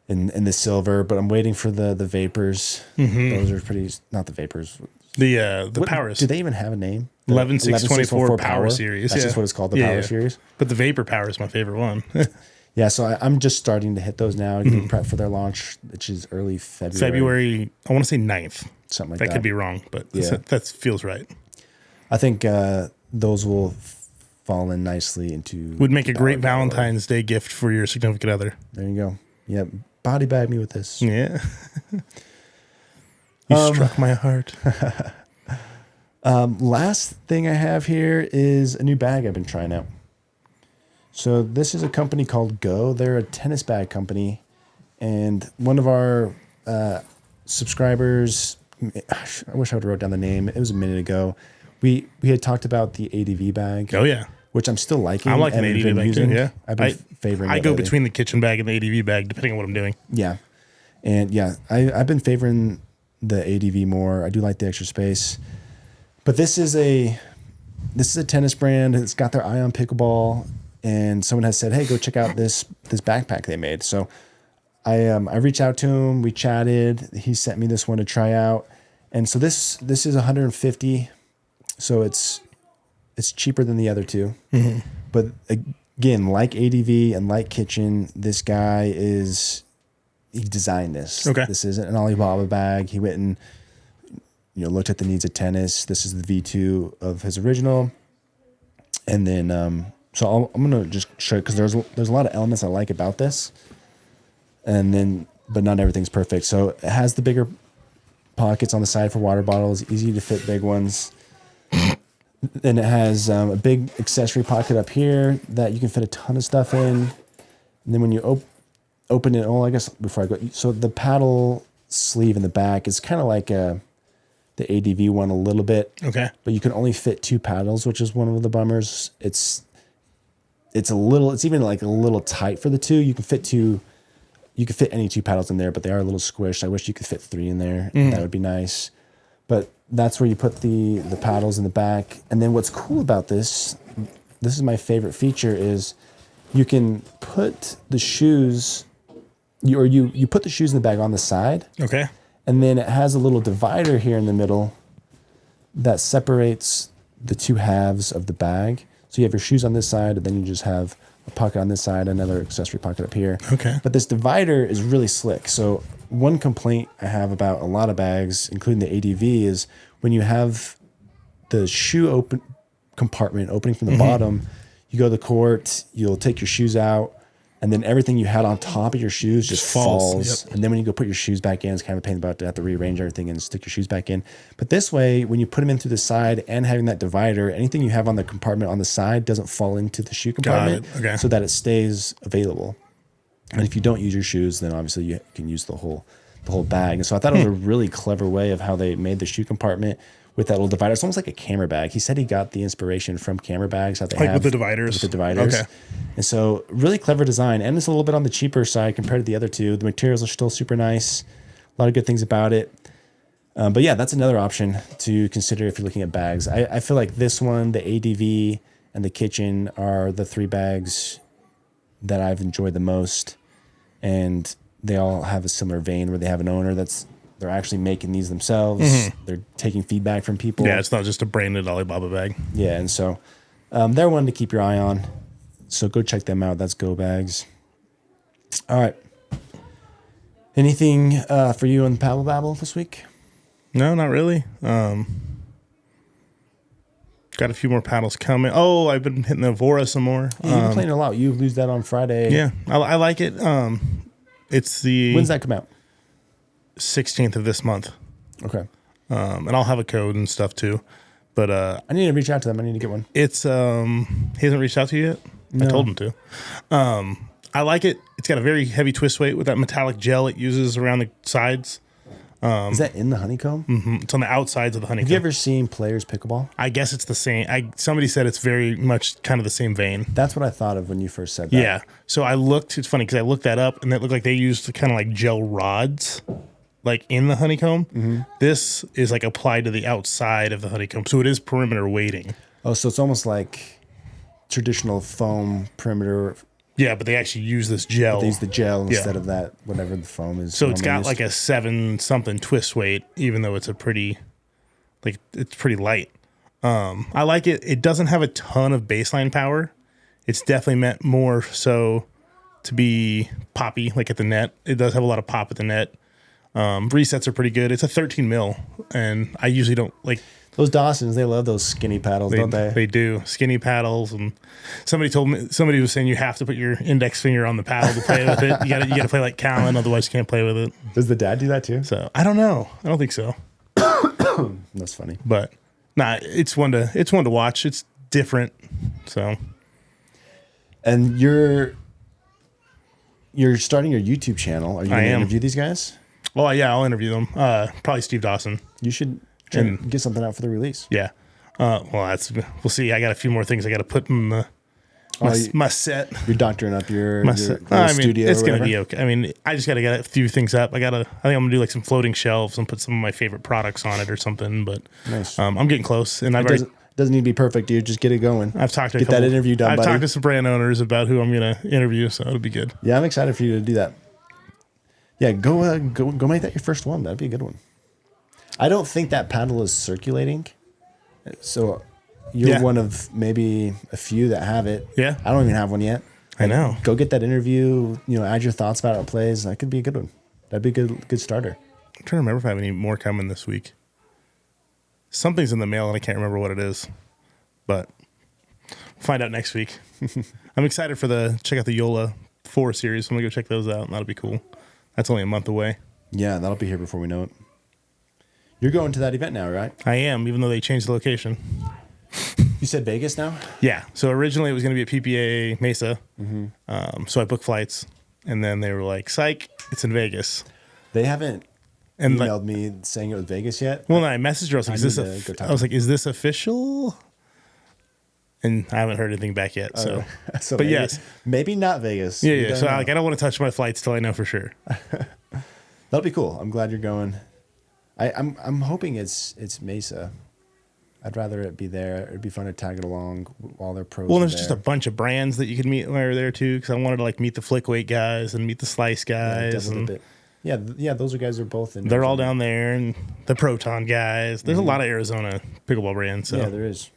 in the silver. But I'm waiting for the Vapors. Those are pretty. Not the Vapors. The Power. Do they even have a name? 11624 Power Series. That's just what it's called, the Power Series. But the Vapor Power is my favorite one. Yeah, so I'm just starting to hit those now, getting prepped for their launch, which is early February. I want to say 9th. Something like that. That could be wrong, but that feels right. I think those will fall in nicely into... Would make a great Valentine's Day gift for your significant other. There you go. Yeah, body bag me with this. Yeah. You struck my heart. Last thing I have here is a new bag I've been trying out. So this is a company called Geau. They're a tennis bag company. And one of our subscribers, I wish I would have wrote down the name. It was a minute ago. We had talked about the ADV bag. Oh, yeah. Which I'm still liking. I'm liking the ADV bag too, yeah. I've been favoring it. I go between the kitchen bag and the ADV bag, depending on what I'm doing. Yeah. And yeah, I've been favoring the ADV more. I do like the extra space. But this is a tennis brand. It's got their eye on pickleball. And someone has said, hey, go check out this backpack they made. So I reached out to him. We chatted. He sent me this one to try out. And so this is $150. So it's cheaper than the other two. Mm-hmm. But again, like ADV and like Kitchen, this guy he designed this. Okay. This isn't an Alibaba bag. He went and looked at the needs of tennis. This is the V2 of his original. And then so I'm gonna just show you because there's a lot of elements I like about this, but not everything's perfect. So it has the bigger pockets on the side for water bottles, easy to fit big ones. Then it has a big accessory pocket up here that you can fit a ton of stuff in. And then when you open it, I guess before I go, so the paddle sleeve in the back is kind of like the ADV one a little bit. Okay. But you can only fit 2 paddles, which is one of the bummers. It's even like a little tight for the 2. You can fit any 2 paddles in there, but they are a little squished. I wish you could fit 3 in there. Mm. That would be nice. But that's where you put the paddles in the back. And then what's cool about this is my favorite feature, is you can put the shoes, you put the shoes in the bag on the side. Okay. And then it has a little divider here in the middle that separates the 2 halves of the bag. So you have your shoes on this side, and then you just have a pocket on this side, another accessory pocket up here. Okay. But this divider is really slick. So one complaint I have about a lot of bags, including the ADV, is when you have the shoe compartment opening from the bottom, you go to the court, you'll take your shoes out, and then everything you had on top of your shoes just falls. Yep. And then when you go put your shoes back in, it's kind of a pain about to have to rearrange everything and stick your shoes back in. But this way, when you put them in through the side and having that divider, anything you have on the compartment on the side doesn't fall into the shoe compartment, so that it stays available. And if you don't use your shoes, then obviously you can use the whole bag. And so I thought it was a really clever way of how they made the shoe compartment with that little divider. It's almost like a camera bag. He said he got the inspiration from camera bags, how they have with the dividers. With the dividers. Okay. And so really clever design. And it's a little bit on the cheaper side compared to the other two. The materials are still super nice. A lot of good things about it. But yeah, that's another option to consider if you're looking at bags. I feel like this one, the ADV, and the Kitchen are the 3 bags that I've enjoyed the most. And they all have a similar vein where they have an owner they're actually making these themselves. Mm-hmm. They're taking feedback from people. Yeah, it's not just a branded Alibaba bag. Yeah, and so they're one to keep your eye on. So go check them out. That's Geau Bags. All right. Anything for you on Paddle Babble this week? No, not really. Got a few more paddles coming. Oh, I've been hitting the AVOURA some more. Yeah, you've been playing a lot. You lose that on Friday. Yeah, I like it. It's the... When's that come out? 16th of this month. Okay. And I'll have a code and stuff too. But I need to reach out to them. I need to get one. It's he hasn't reached out to you yet? No. I told him to. I like it. It's got a very heavy twist weight with that metallic gel it uses around the sides. Is that in the honeycomb? Mm-hmm. It's on the outsides of the honeycomb. Have you ever seen Players Pickleball? I guess it's the same. Somebody said it's very much kind of the same vein. That's what I thought of when you first said that. Yeah. So it's funny because I looked that up and it looked like they used kind of like gel rods like in the honeycomb. Mm-hmm. This is like applied to the outside of the honeycomb. So it is perimeter weighting. Oh, so it's almost like traditional foam perimeter. Yeah, but they actually use this gel. But they use the gel instead of that, whatever the foam is. So it's got like a 7-something twist weight, even though it's a pretty Like it's pretty light. I like it. It doesn't have a ton of baseline power. It's definitely meant more so to be poppy, like at the net. It does have a lot of pop at the net. Resets are pretty good. It's a 13 mil, and I usually don't like those Dawsons. They love those skinny paddles, don't they? They do skinny paddles. And somebody was saying you have to put your index finger on the paddle to play with it. You gotta play like Callan, otherwise you can't play with it. Does the dad do that too? So I don't know. I don't think so. That's funny. But nah, it's one to watch. It's different. So. And you're starting your YouTube channel. Are you going to interview these guys? Oh yeah, I'll interview them. Probably Steve Dawson. You should try and get something out for the release. Yeah. Well, we'll see. I got a few more things I got to put in my set. You're doctoring up your studio. It's going to be okay. I mean, I just got to get a few things up. I think I'm going to do like some floating shelves and put some of my favorite products on it or something. But nice. I'm getting close, and doesn't need to be perfect, dude. Just get it going. I've talked to that interview done. I've talked to some brand owners about who I'm going to interview, so it'll be good. Yeah, I'm excited for you to do that. Yeah, go make that your first one. That'd be a good one. I don't think that paddle is circulating, so you're one of maybe a few that have it. Yeah, I don't even have one yet. I know. Go get that interview. Add your thoughts about how it plays. That could be a good one. That'd be a good starter. I'm trying to remember if I have any more coming this week. Something's in the mail and I can't remember what it is, but we'll find out next week. I'm excited for check out the Yola 4 series. I'm gonna go check those out, and that'll be cool. That's only a month away. Yeah, that'll be here before we know it. You're going to that event now, right? I am, even though they changed the location. You said Vegas now? Yeah. So originally it was going to be at PPA Mesa. Mm-hmm. So I booked flights, and then they were like, "Psych, it's in Vegas." They haven't emailed me saying it was Vegas yet. Well, I messaged her. I was like, "Is this official?" And I haven't heard anything back yet. So but yes, maybe not Vegas. Yeah. So I don't want to touch my flights till I know for sure. That'll be cool. I'm glad you're going. I'm hoping it's Mesa. I'd rather it be there. It'd be fun to tag it along while they're pros. Well, there's just a bunch of brands that you could meet while you're there too. Because I wanted to meet the flick weight guys and meet the slice guys. Yeah, those guys are both in. They're all down there, and the Proton guys. There's a lot of Arizona pickleball brands. So. Yeah, there is.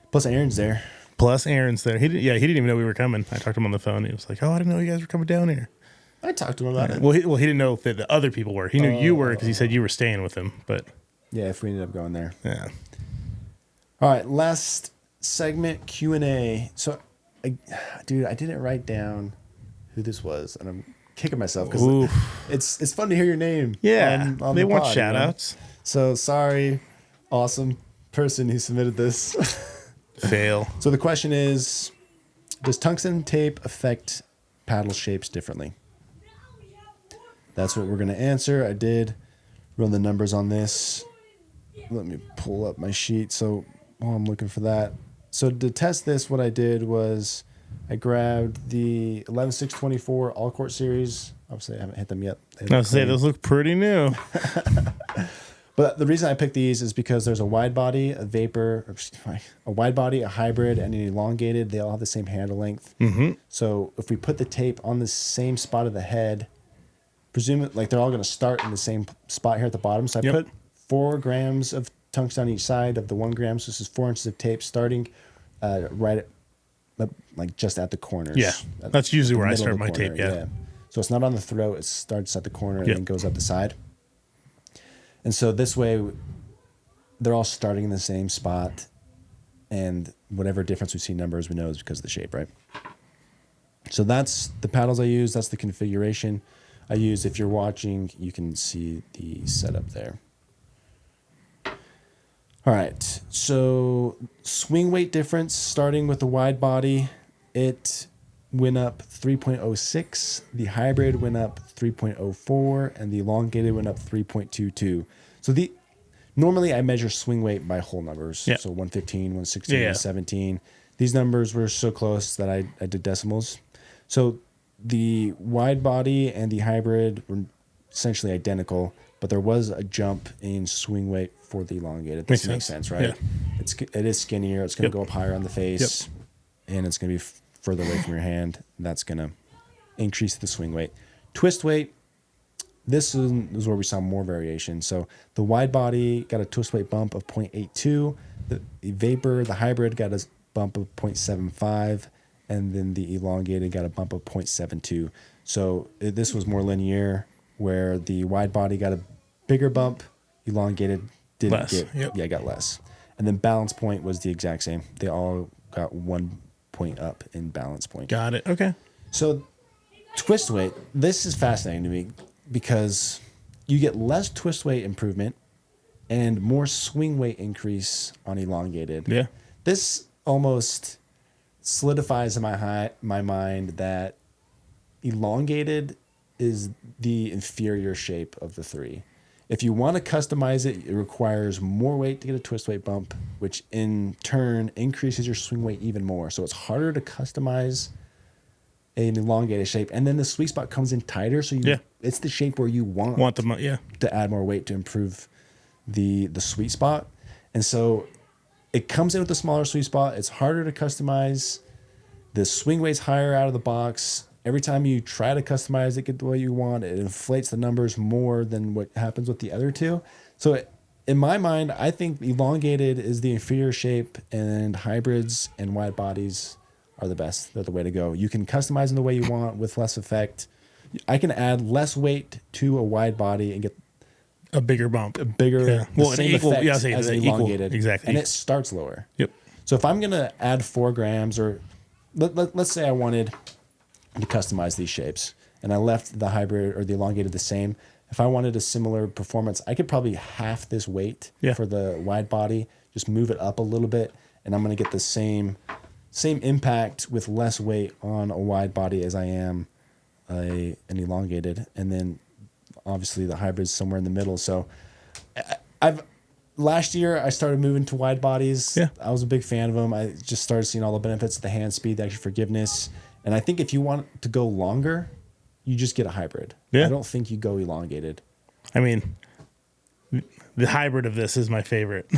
Plus, Aaron's there. He didn't even know we were coming. I talked to him on the phone. He was like, "Oh, I didn't know you guys were coming down here." I talked to him about it. Well, he didn't know that the other people were. He knew you were because he said you were staying with him. But yeah, if we ended up going there. Yeah. All right, last segment, Q&A. So, I didn't write down who this was, and I'm kicking myself because it's fun to hear your name. Yeah, on they the want pod, shout outs. So sorry, awesome person who submitted this. Fail. So the question is, does tungsten tape affect paddle shapes differently? That's what we're going to answer. I did run the numbers on this. Let me pull up my sheet. So while I'm looking for that. So to test this, what I did was I grabbed the 11.624 All Court series. Obviously, I haven't hit them yet. I was say those look pretty new. But the reason I picked these is because there's a wide body, a wide body, a hybrid, and an elongated. They all have the same handle length. Mm-hmm. So if we put the tape on the same spot of the head, presumably they're all going to start in the same spot here at the bottom. So I put 4 grams of tungsten on each side of the 1 gram. So this is 4 inches of tape starting right at, just at the corners. Yeah, that's usually where I start my tape. Yeah. So it's not on the throat. It starts at the corner and then goes up the side. And so this way, they're all starting in the same spot, and whatever difference we see in numbers, we know is because of the shape, right? So that's the paddles I use. That's the configuration I use. If you're watching, you can see the setup there. All right, so swing weight difference, starting with the wide body, it went up 3.06. The hybrid went up 3.04, and the elongated went up 3.22. So normally I measure swing weight by whole numbers. Yep. So 115, 116, 117. These numbers were so close that I did decimals. So the wide body and the hybrid were essentially identical, but there was a jump in swing weight for the elongated. This makes sense, right? Yeah. It is skinnier. It's going to go up higher on the face, and it's going to be further away from your hand. That's going to increase the swing weight. Twist weight, this is where we saw more variation. So the wide body got a twist weight bump of 0.82. The vapor, the hybrid, got a bump of 0.75. And then the elongated got a bump of 0.72. So this was more linear, where the wide body got a bigger bump, elongated didn't got less. And then balance point was the exact same. They all got 1 point up in balance point. Got it. Okay. So twist weight, this is fascinating to me because you get less twist weight improvement and more swing weight increase on elongated. Yeah. This almost solidifies in my mind that elongated is the inferior shape of the three. If you want to customize it, it requires more weight to get a twist weight bump, which in turn increases your swing weight even more. So it's harder to customize an elongated shape. And then the sweet spot comes in tighter, so it's the shape where you want to add more weight to improve the sweet spot. And so it comes in with a smaller sweet spot. It's harder to customize. The swing weight's higher out of the box. Every time you try to customize it, get the way you want, it inflates the numbers more than what happens with the other two. So in my mind, I think elongated is the inferior shape, and hybrids and wide bodies are the best. They're the way to go. You can customize them the way you want with less effect. I can add less weight to a wide body and get a bigger bump, same effect as elongated, exactly, and it starts lower. Yep. So if I'm gonna add 4 grams, or let's say I wanted to customize these shapes, and I left the hybrid or the elongated the same. If I wanted a similar performance, I could probably half this weight for the wide body, just move it up a little bit, and I'm gonna get the same impact with less weight on a wide body as I am an elongated, and then obviously the hybrid's somewhere in the middle. So last year I started moving to wide bodies. Yeah. I was a big fan of them. I just started seeing all the benefits of the hand speed, the extra forgiveness. And I think if you want to go longer, you just get a hybrid. Yeah. I don't think you go elongated. I mean, the hybrid of this is my favorite.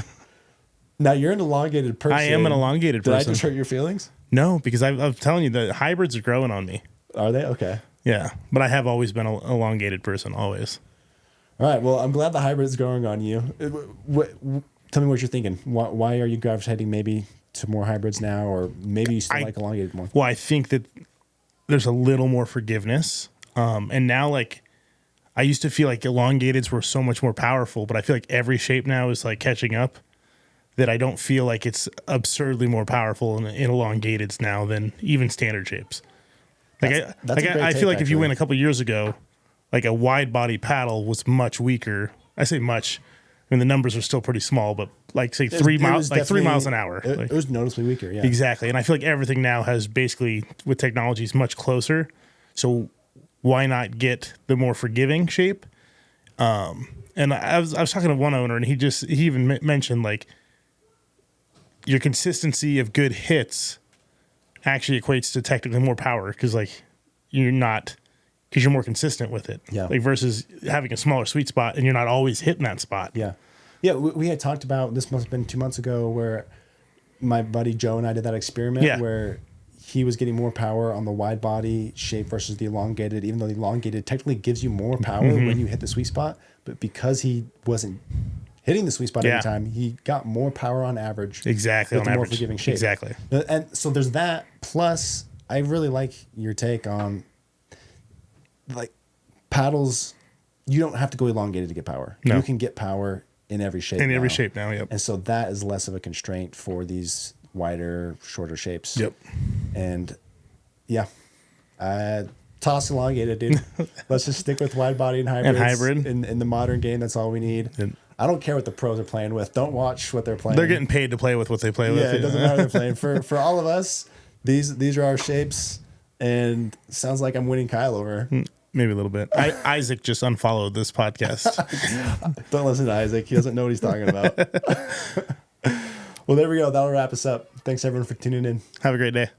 Now you're an elongated person. I am an elongated person. Did I just hurt your feelings? No, because I'm telling you, the hybrids are growing on me. Are they? Okay. Yeah, but I have always been an elongated person, always. All right. Well, I'm glad the hybrid is growing on you. Tell me what you're thinking. Why are you gravitating maybe to more hybrids now, or maybe you still like elongated more? Well, I think that there's a little more forgiveness. And now, like, I used to feel like elongateds were so much more powerful, but I feel like every shape now is like catching up, that I don't feel like it's absurdly more powerful in elongateds now than even standard shapes. Like I feel like if you went a couple years ago, like a wide body paddle was much weaker. I say much. I mean, the numbers are still pretty small, but like say 3 miles, like 3 miles an hour. It was noticeably weaker. Yeah, exactly. And I feel like everything now has basically with technology is much closer. So why not get the more forgiving shape? And I was talking to one owner, and he even mentioned like your consistency of good hits actually equates to technically more power, because like you're more consistent with it. Yeah. Like versus having a smaller sweet spot and you're not always hitting that spot. Yeah. Yeah. We had talked about, this must have been 2 months ago, where my buddy Geau and I did that experiment where he was getting more power on the wide body shape versus the elongated, even though the elongated technically gives you more power when you hit the sweet spot. But because he wasn't hitting the sweet spot every time, he got more power on average. Exactly. With the more forgiving shape. Exactly. And so there's that. Plus, I really like your take on, like, paddles. You don't have to go elongated to get power. No. You can get power in every shape. In every shape now, yep. And so that is less of a constraint for these wider, shorter shapes. Yep. And yeah, toss elongated, dude. Let's just stick with wide body and hybrids. hybrid. In the modern game, that's all we need. And I don't care what the pros are playing with. Don't watch what they're playing. they're getting paid to play with what they play with. Yeah, it doesn't matter what they're playing. For all of us, these are our shapes, and sounds like I'm winning Kyle over. Maybe a little bit. Isaac just unfollowed this podcast. Don't listen to Isaac. He doesn't know what he's talking about. Well, there we go. That'll wrap us up. Thanks, everyone, for tuning in. Have a great day.